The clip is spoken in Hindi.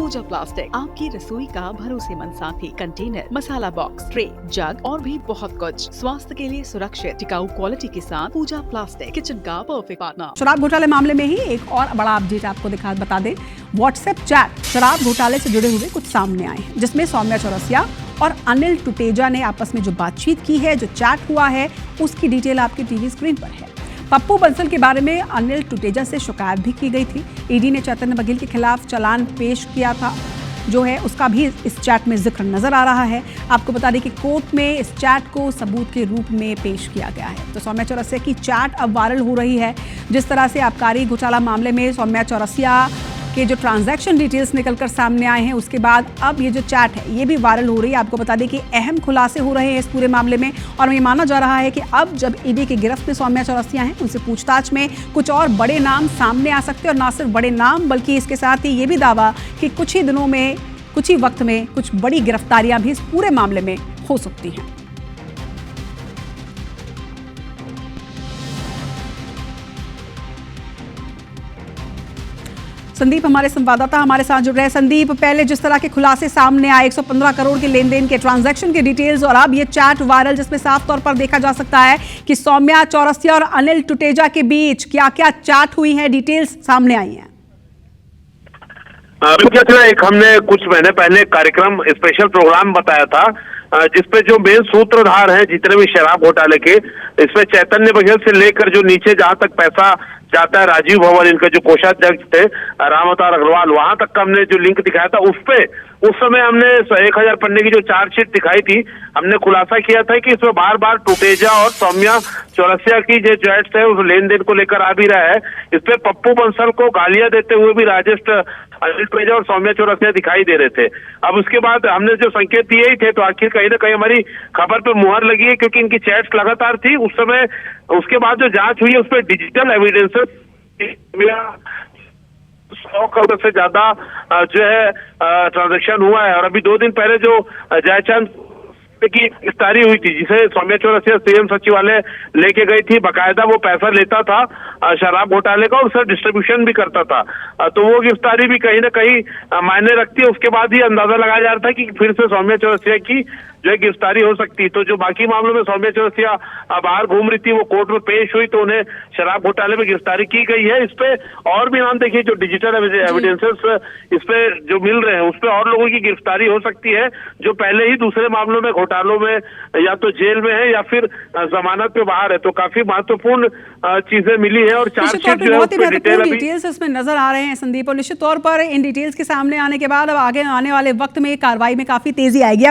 पूजा प्लास्टिक, आपकी रसोई का भरोसेमंद साथी। कंटेनर, मसाला बॉक्स, ट्रे, जग और भी बहुत कुछ। स्वास्थ्य के लिए सुरक्षित टिकाऊ क्वालिटी के साथ पूजा प्लास्टिक, किचन का परफेक्ट पार्टनर। शराब घोटाले मामले में ही एक और बड़ा अपडेट आपको बता दें। व्हाट्सएप चैट शराब घोटाले से जुड़े हुए कुछ सामने आए हैं, जिसमें सौम्या चौरसिया और अनिल टुटेजा ने आपस में जो बातचीत की है, जो चैट हुआ है, उसकी डिटेल आपकी टीवी स्क्रीन पर है। पप्पू बंसल के बारे में अनिल टुटेजा से शिकायत भी की गई थी। ईडी ने चैतन्य बघेल के खिलाफ चालान पेश किया था, जो है उसका भी इस चैट में जिक्र नजर आ रहा है। आपको बता दें कि कोर्ट में इस चैट को सबूत के रूप में पेश किया गया है। तो सौम्या चौरसिया की चैट अब वायरल हो रही है। जिस तरह से आबकारी घोटाला मामले में सौम्या चौरसिया के जो ट्रांजैक्शन डिटेल्स निकलकर सामने आए हैं, उसके बाद अब ये जो चैट है ये भी वायरल हो रही है। आपको बता दें कि अहम खुलासे हो रहे हैं इस पूरे मामले में, और ये माना जा रहा है कि अब जब ईडी की गिरफ्त में सौम्या चौरसिया हैं, उनसे पूछताछ में कुछ और बड़े नाम सामने आ सकते हैं। और ना सिर्फ बड़े नाम, बल्कि इसके साथ ही ये भी दावा कि कुछ ही दिनों में, कुछ ही वक्त में कुछ बड़ी गिरफ्तारियां भी इस पूरे मामले में हो सकती हैं। संदीप हमारे संवाददाता हमारे साथ जुड़ रहे हैं। संदीप, पहले जिस तरह के खुलासे सामने आए 115 करोड़ के लेन देन के ट्रांजैक्शन के डिटेल्स, और अब ये चैट वायरल जिसमें साफ तौर पर देखा जा सकता है कि सौम्या चौरसिया और अनिल टुटेजा के बीच क्या क्या चैट हुई है, डिटेल्स सामने आई हैं। एक हमने कुछ महीने पहले कार्यक्रम स्पेशल प्रोग्राम बताया था, जिसपे जो मेन सूत्रधार हैं जितने भी शराब घोटाले के, इसमें चैतन्य बघेल से लेकर जो नीचे जहां तक पैसा जाता है, राजीव भवन इनका जो कोषाध्यक्ष थे राम अवतार अग्रवाल, वहां तक का हमने जो लिंक दिखाया था, उस समय हमने 1000 पन्ने की जो चार्जशीट दिखाई थी, हमने खुलासा किया था कि इसमें बार बार टुटेजा और सौम्या चौरसिया की जो चैट्स है उस लेन देन को लेकर आ भी रहा है। इस पे पप्पू बंसल को गालियां देते हुए भी राजेश अनिल टुटेजा और सौम्या चौरसिया दिखाई दे रहे थे। अब उसके बाद हमने जो संकेत दिए ही थे, तो आखिर कहीं ना कहीं हमारी खबर पे मुहर लगी है, क्योंकि इनकी चैट्स लगातार थी उस समय। उसके बाद जो जांच हुई है उस पर डिजिटल एविडेंसेस 100 करोड़ से ज्यादा जो है ट्रांजैक्शन हुआ है। और अभी 2 दिन पहले जो जयचंद की गिरफ्तारी हुई थी, जिसे सौम्या चौरसिया सीएम सचिवालय लेके गई थी, बकायदा वो पैसा लेता था शराब घोटाले का और उसका डिस्ट्रीब्यूशन भी करता था, तो वो गिरफ्तारी भी कहीं ना कहीं मायने रखती है। उसके बाद ही अंदाजा लगाया जा रहा था कि फिर से सौम्या चौरसिया की जो है गिरफ्तारी हो सकती है। तो जो बाकी मामलों में सौम्या चौरसिया बाहर घूम रही थी, वो कोर्ट में पेश हुई, तो उन्हें शराब घोटाले में गिरफ्तारी की गई है। इस पे और भी नाम देखिए, जो डिजिटल एविडेंसेस इस पे जो मिल रहे हैं, उस पे और लोगों की गिरफ्तारी हो सकती है, जो पहले ही दूसरे मामलों में घोटालों में या तो जेल में है या फिर जमानत पे बाहर है। तो काफी महत्वपूर्ण चीजें मिली है और चार्जशीट जो है डिटेल्स इसमें नजर आ रहे हैं संदीप, और निश्चित तौर पर इन डिटेल्स के सामने आने के बाद अब आगे आने वाले वक्त में कार्रवाई में काफी तेजी आएगी।